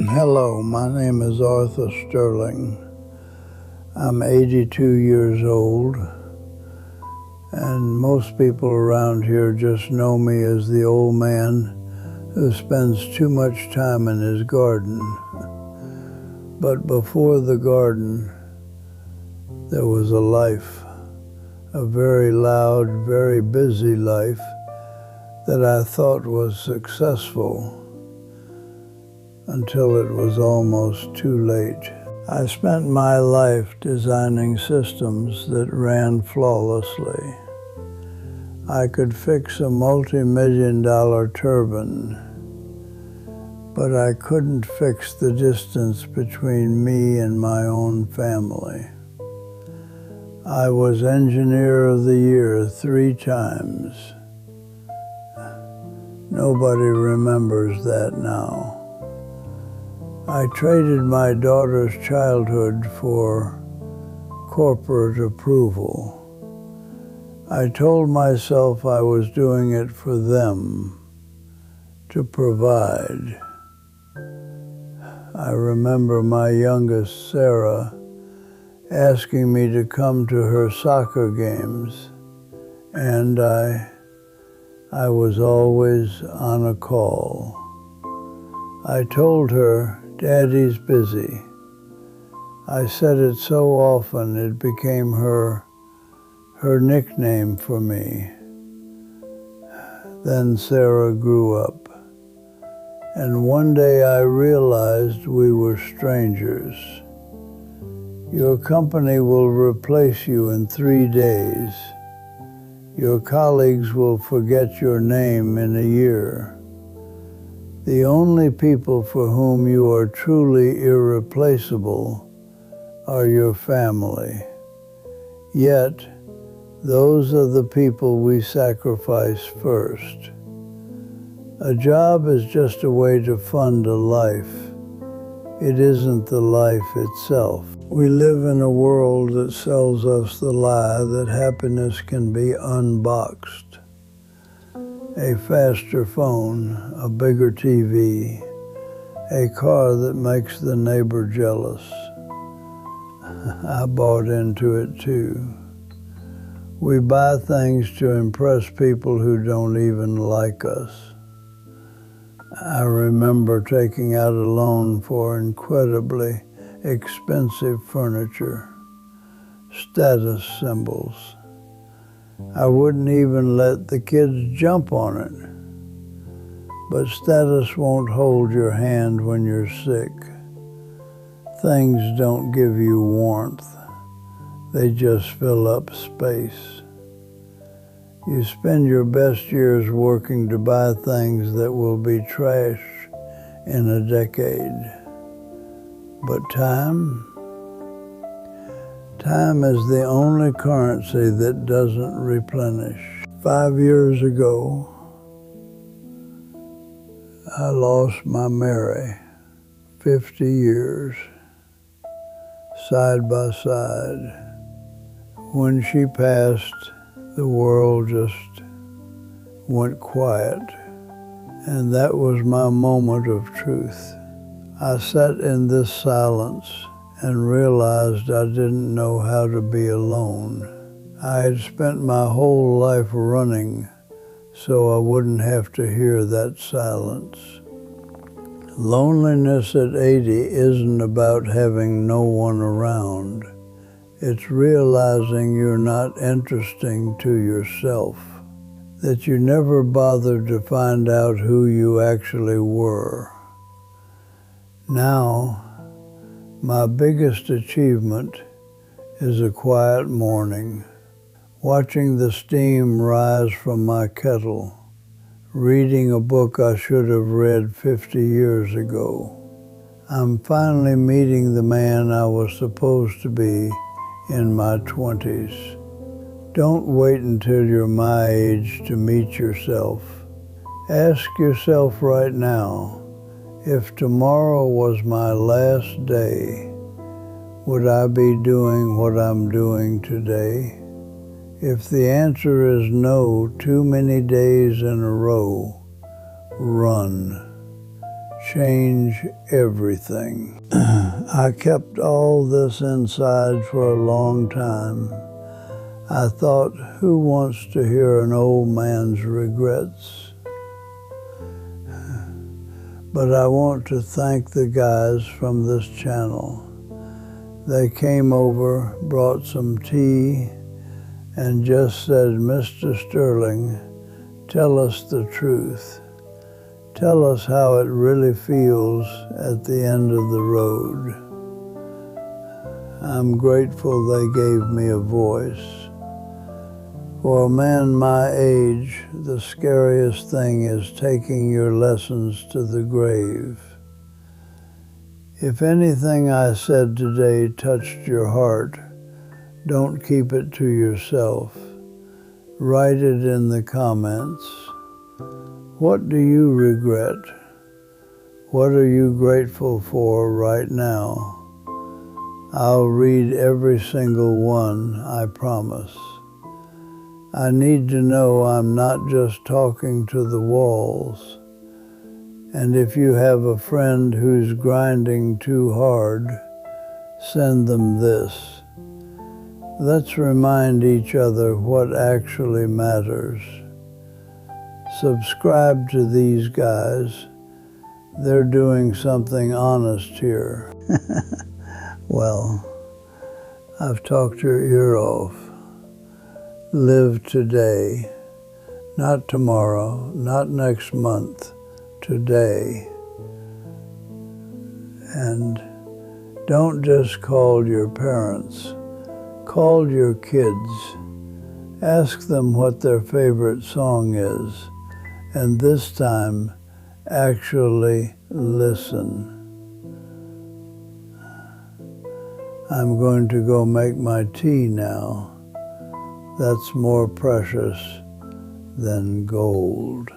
Hello, my name is Arthur Sterling. I'm 82 years old, and most people around here just know me as the old man who spends too much time in his garden. But before the garden, there was a life, a very loud, very busy life that I thought was successful until it was almost too late. I spent my life designing systems that ran flawlessly. I could fix a multi-million-dollar turbine, but I couldn't fix the distance between me and my own family. I was Engineer of the Year 3 times. Nobody remembers that now. I traded my daughter's childhood for corporate approval. I told myself I was doing it for them, to provide. I remember my youngest, Sarah, asking me to come to her soccer games, and I was always on a call. I told her, "Daddy's busy." I said it so often it became her nickname for me. Then Sarah grew up, and one day I realized we were strangers. Your company will replace you in 3 days. Your colleagues will forget your name in a year. The only people for whom you are truly irreplaceable are your family. Yet, those are the people we sacrifice first. A job is just a way to fund a life. It isn't the life itself. We live in a world that sells us the lie that happiness can be unboxed. A faster phone, a bigger TV, a car that makes the neighbor jealous. I bought into it too. We buy things to impress people who don't even like us. I remember taking out a loan for incredibly expensive furniture, status symbols. I wouldn't even let the kids jump on it. But status won't hold your hand when you're sick. Things don't give you warmth. They just fill up space. You spend your best years working to buy things that will be trash in a decade. But time is the only currency that doesn't replenish. 5 years ago, I lost my Mary, 50 years, side by side. When she passed, the world just went quiet, and that was my moment of truth. I sat in this silence and realized I didn't know how to be alone. I had spent my whole life running so I wouldn't have to hear that silence. Loneliness at 80 isn't about having no one around. It's realizing you're not interesting to yourself, that you never bothered to find out who you actually were. Now, my biggest achievement is a quiet morning, watching the steam rise from my kettle, reading a book I should have read 50 years ago. I'm finally meeting the man I was supposed to be in my 20s. Don't wait until you're my age to meet yourself. Ask yourself right now, if tomorrow was my last day, would I be doing what I'm doing today? If the answer is no, too many days in a row, run. change everything. I kept all this inside for a long time. I thought, who wants to hear an old man's regrets? But I want to thank the guys from this channel. They came over, brought some tea, and just said, Mr. Sterling, tell us the truth. Tell us how it really feels at the end of the road. I'm grateful they gave me a voice. For a man my age, the scariest thing is taking your lessons to the grave. If anything I said today touched your heart, don't keep it to yourself. Write it in the comments. What do you regret? What are you grateful for right now? I'll read every single one, I promise. I need to know I'm not just talking to the walls. And if you have a friend who's grinding too hard, send them this. Let's remind each other what actually matters. Subscribe to these guys. They're doing something honest here. Well, I've talked your ear off. Live today, not tomorrow, not next month, today. And don't just call your parents, call your kids. Ask them what their favorite song is, and this time, actually listen. I'm going to go make my tea now. That's more precious than gold.